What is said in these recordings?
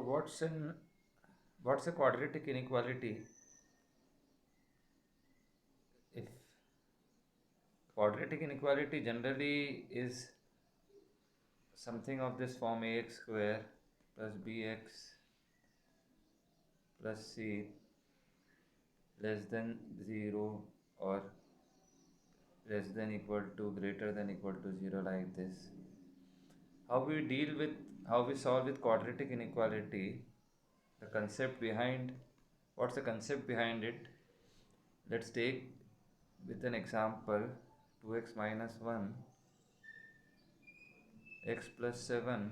what's a quadratic inequality? If quadratic inequality generally is something of this form: ax square plus bx plus c less than 0 or less than equal to greater than equal to 0, like this. How we deal with how we solve with quadratic inequality, the concept behind what's the concept behind it? Let's take with an example: 2x minus 1 x plus 7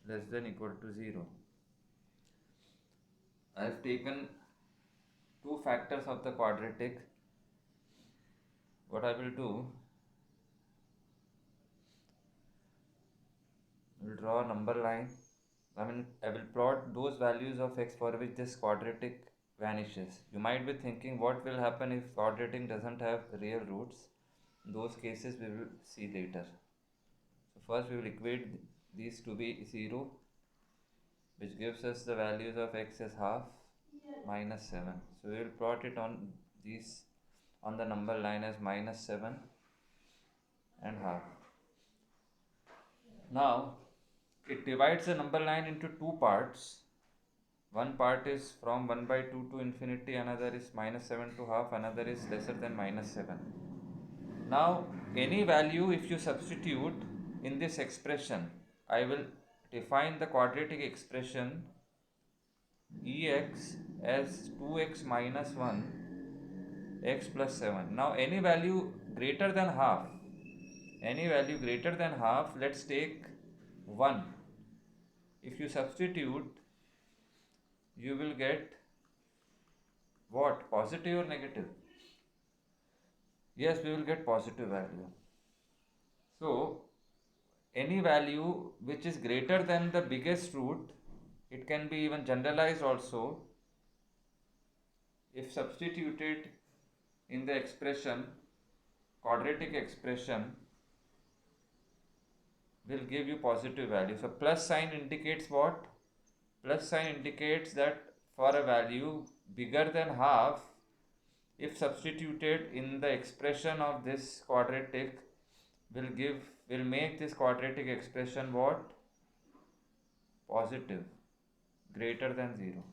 less than equal to 0. I have taken two factors of the quadratic. What I will do, I will draw a number line. I will plot those values of x for which this quadratic vanishes. You might be thinking, what will happen if quadratic doesn't have real roots? Those cases we will see later. So first we will equate these to be 0, which gives us the values of x as half minus 7. So we will plot it on the number line as minus 7 and half. Now it divides the number line into two parts. One part is from 1 by 2 to infinity, another is minus 7 to half, another is lesser than minus 7. Now any value if you substitute in this expression, I will define the quadratic expression ex as 2x minus 1 x plus 7. Now any value greater than half, let's take 1. If you substitute, you will get what? Positive or negative? Yes, we will get positive value. So any value which is greater than the biggest root, it can be even generalized also. If substituted in the expression, quadratic expression will give you positive value. So plus sign indicates what? Plus sign indicates that for a value bigger than half, if substituted in the expression of this quadratic, will make this quadratic expression what? Positive, greater than 0.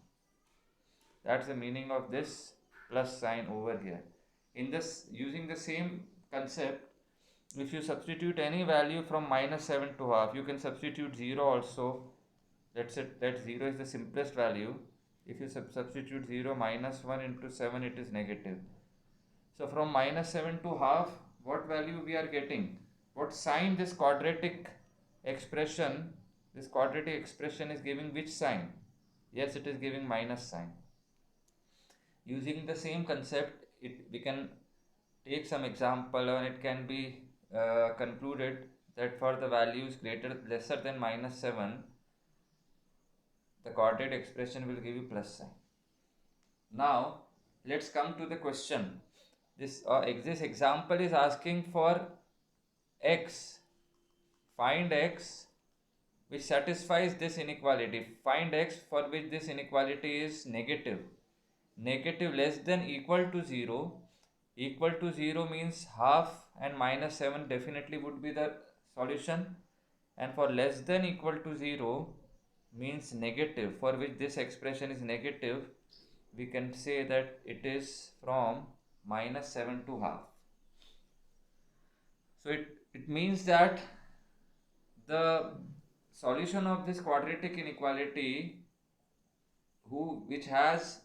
That's the meaning of this plus sign over here. In this, using the same concept, if you substitute any value from minus 7 to half, you can substitute 0 also. Let's say that 0 is the simplest value. If you substitute 0, minus 1 into 7, it is negative. So from minus 7 to half, what value we are getting? What sign this quadratic expression is giving? Which sign? Yes, it is giving minus sign. Using the same concept, we can take some example, and it can be concluded that for the values lesser than minus 7, the quadratic expression will give you plus sign. Now let's come to the question. This example is asking for x. Find x which satisfies this inequality. Find x for which this inequality is negative. Negative less than equal to 0. Equal to 0 means half and minus 7 definitely would be the solution. And for less than equal to 0 means negative, for which this expression is negative, we can say that it is from minus 7 to half. So it means that the solution of this quadratic inequality which has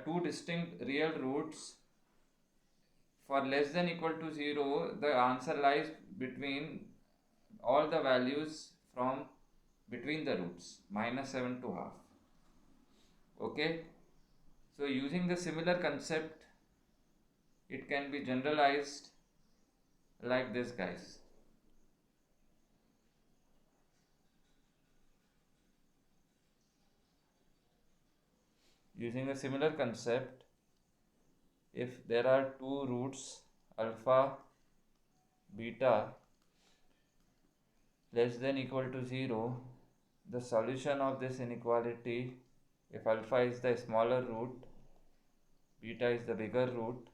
two distinct real roots, for less than equal to 0, the answer lies between all the values from between the roots, minus 7 to half. Okay, so using the similar concept, it can be generalized like this, guys. Using a similar concept, if there are two roots alpha, beta less than equal to 0, the solution of this inequality, if alpha is the smaller root, beta is the bigger root,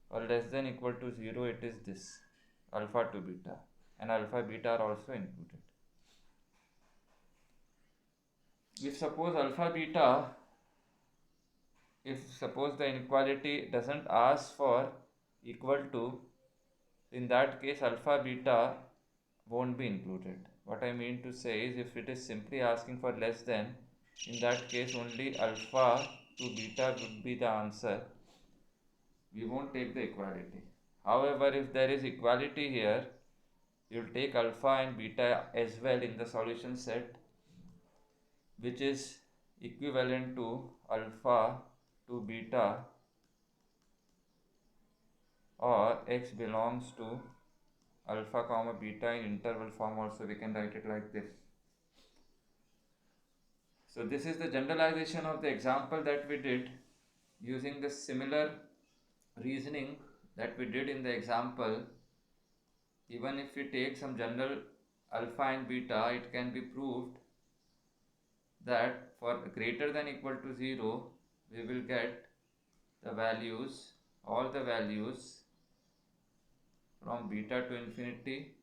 or less than equal to 0, it is this alpha to beta, and alpha beta are also included. If suppose alpha beta, if suppose the inequality doesn't ask for equal to, in that case alpha beta won't be included. What I mean to say is, if it is simply asking for less than, in that case only alpha to beta would be the answer. We won't take the equality. However, if there is equality here, you will take alpha and beta as well in the solution set, which is equivalent to alpha to beta, or x belongs to alpha comma beta in interval form. Also we can write it like this. So this is the generalization of the example that we did using the similar reasoning that we did in the example. Even if we take some general alpha and beta, it can be proved that for greater than equal to 0, we will get the values, all the values from beta to infinity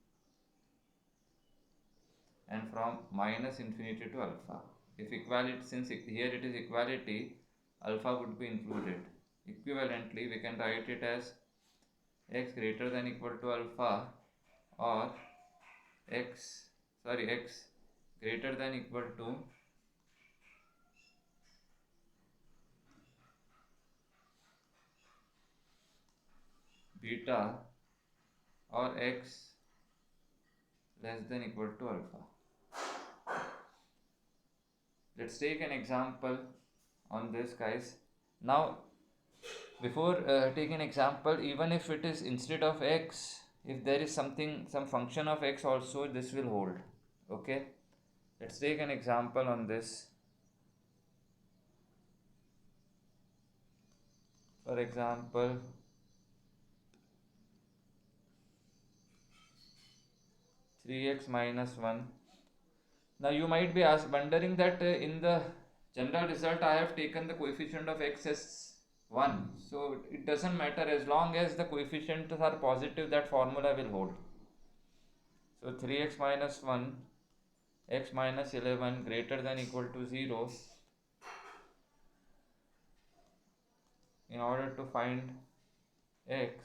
and from minus infinity to alpha. If equality, since here it is equality, alpha would be included. Equivalently, we can write it as x greater than equal to alpha, or x greater than equal to beta, or x less than equal to alpha. Let's take an example on this, guys. Now before taking an example, even if it is instead of x, if there is some function of x also, this will hold. Okay, let's take an example on this. For example, 3x minus 1. Now you might be wondering that in the general result I have taken the coefficient of x as 1. So it doesn't matter, as long as the coefficients are positive, that formula will hold. So 3x minus 1, x minus 11 greater than equal to 0. In order to find x,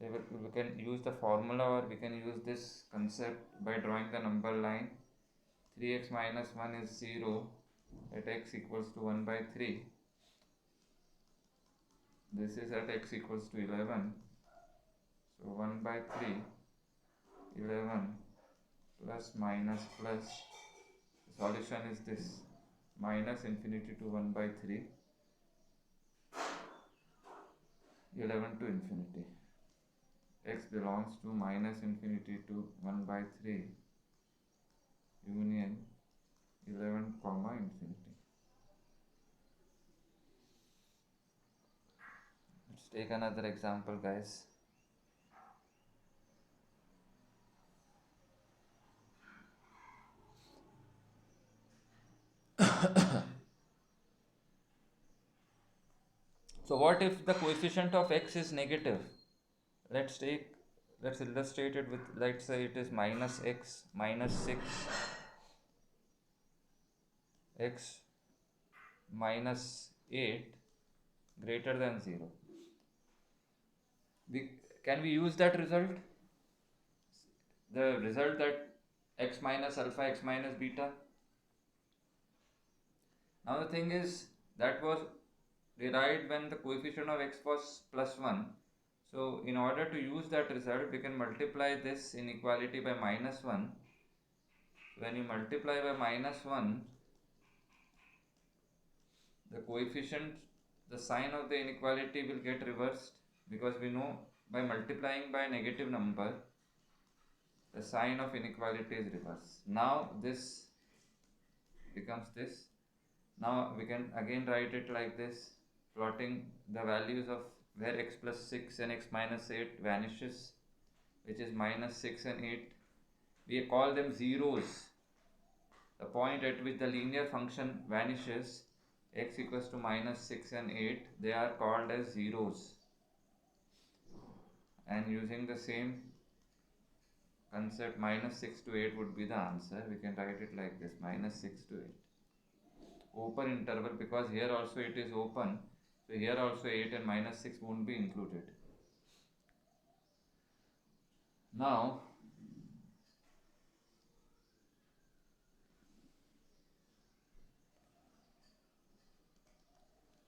we can use the formula, or we can use this concept by drawing the number line. 3x minus 1 is 0 at x equals to 1 by 3. This is at x equals to 11. So 1 by 3, 11 plus minus plus. The solution is this, minus infinity to 1 by 3, 11 to infinity. X belongs to minus infinity to 1 by 3 union 11 comma infinity. Let's take another example, guys. So what if the coefficient of x is negative? Let's illustrate it with, let's say it is minus x minus 6, x minus 8 greater than 0. Can we use that result? The result that x minus alpha, x minus beta. Now the thing is, that was derived when the coefficient of x was plus 1. So in order to use that result, we can multiply this inequality by minus 1. When you multiply by minus 1, the coefficient, the sign of the inequality will get reversed, because we know by multiplying by a negative number, the sign of inequality is reversed. Now this becomes this. Now we can again write it like this, plotting the values of where x plus 6 and x minus 8 vanishes, which is minus 6 and 8. We call them zeros. point at which the linear function vanishes, x equals to minus 6 and 8, they are called as zeros. And using the same concept, minus 6 to 8 would be the answer. We can write it like this, minus 6 to 8. Open interval, because here also it is open, so here also 8 and minus 6 won't be included. Now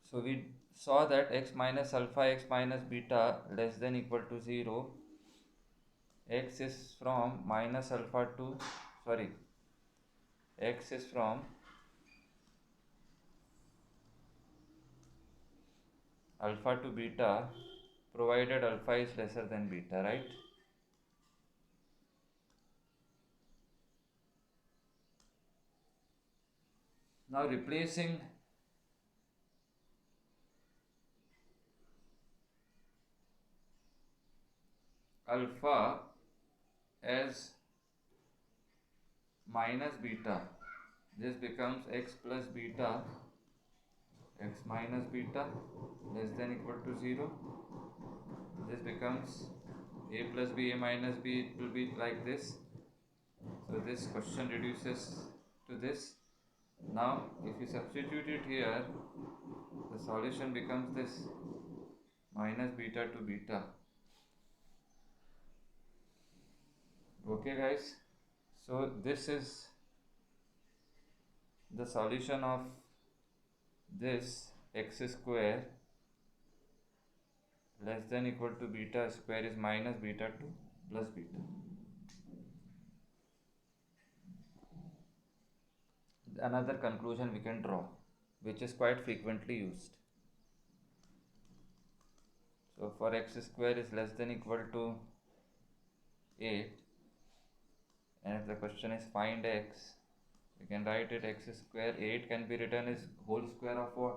so we saw that x minus alpha x minus beta less than equal to 0. X is from minus alpha to, sorry, x is from alpha to beta provided alpha is lesser than beta, right? Now replacing alpha as minus beta, this becomes x plus beta, x minus beta less than equal to 0. This becomes a plus b, a minus b, it will be like this. So this question reduces to this. Now if you substitute it here, the solution becomes this, minus beta to beta. Okay guys, so this is the solution of this x square less than equal to beta square is minus beta to plus beta. Another conclusion we can draw, which is quite frequently used. So for x square is less than equal to 8, and if the question is find x, we can write it x square, 8 can be written as whole square of what?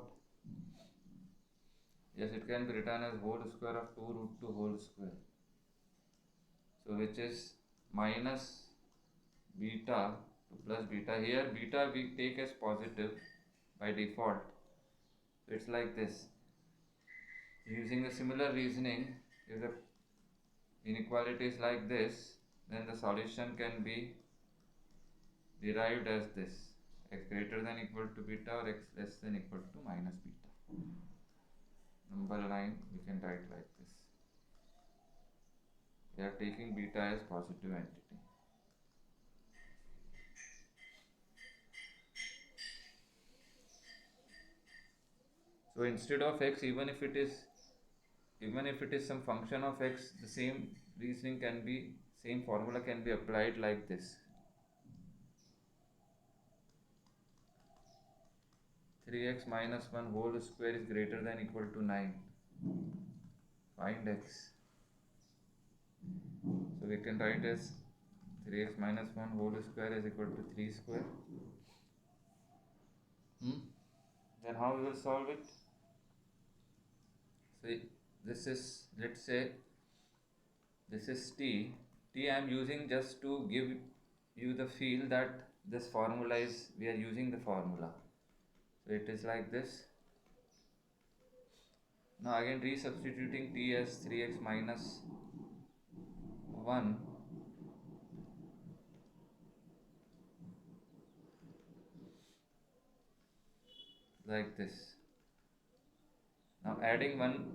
Yes, it can be written as whole square of 2 root 2 whole square. So which is minus beta to plus beta. Here beta we take as positive by default. So it's like this. Using a similar reasoning, if the inequality is like this, then the solution can be derived as this, x greater than equal to beta or x less than equal to minus beta. Number line we can write like this. We are taking beta as positive entity. So instead of x, even if it is some function of x, the same reasoning can be, same formula can be applied like this. 3x minus 1 whole square is greater than equal to 9. Find x. So we can write as 3x minus 1 whole square is equal to 3 square. Then how we will solve it? So this is, let's say this is t. I am using just to give you the feel that this formula is, we are using the formula. So it is like this. Now again resubstituting t as 3x minus 1 like this. Now adding 1,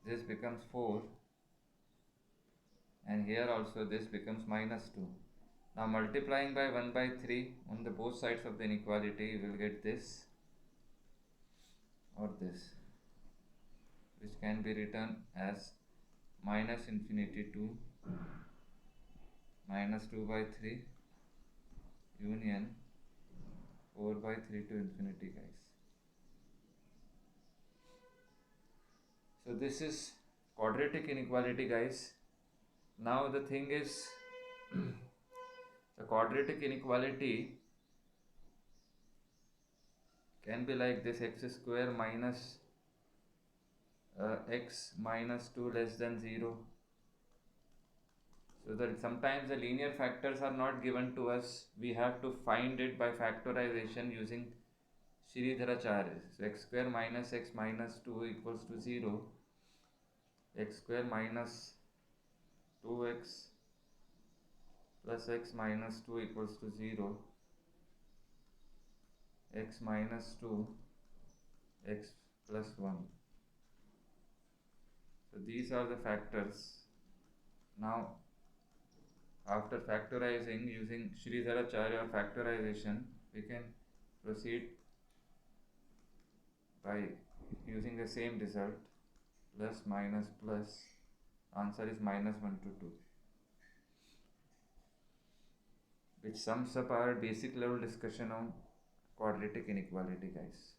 this becomes 4, and here also this becomes minus 2. Now multiplying by 1 by 3 on the both sides of the inequality, you will get this or this, which can be written as minus infinity to minus 2 by 3 union 4 by 3 to infinity, guys. So this is quadratic inequality, guys. Now the thing is the quadratic inequality can be like this, x square minus x minus 2 less than 0. So that sometimes the linear factors are not given to us. We have to find it by factorization using Sridharacharya. So x square minus x minus 2 equals to 0. X square minus 2x plus x minus 2 equals to 0. X minus 2 x plus 1. So these are the factors. Now after factorizing using Sridharacharya factorization, we can proceed by using the same result, plus minus plus, answer is minus 1 to 2, which sums up our basic level discussion on quadratic inequality, guys.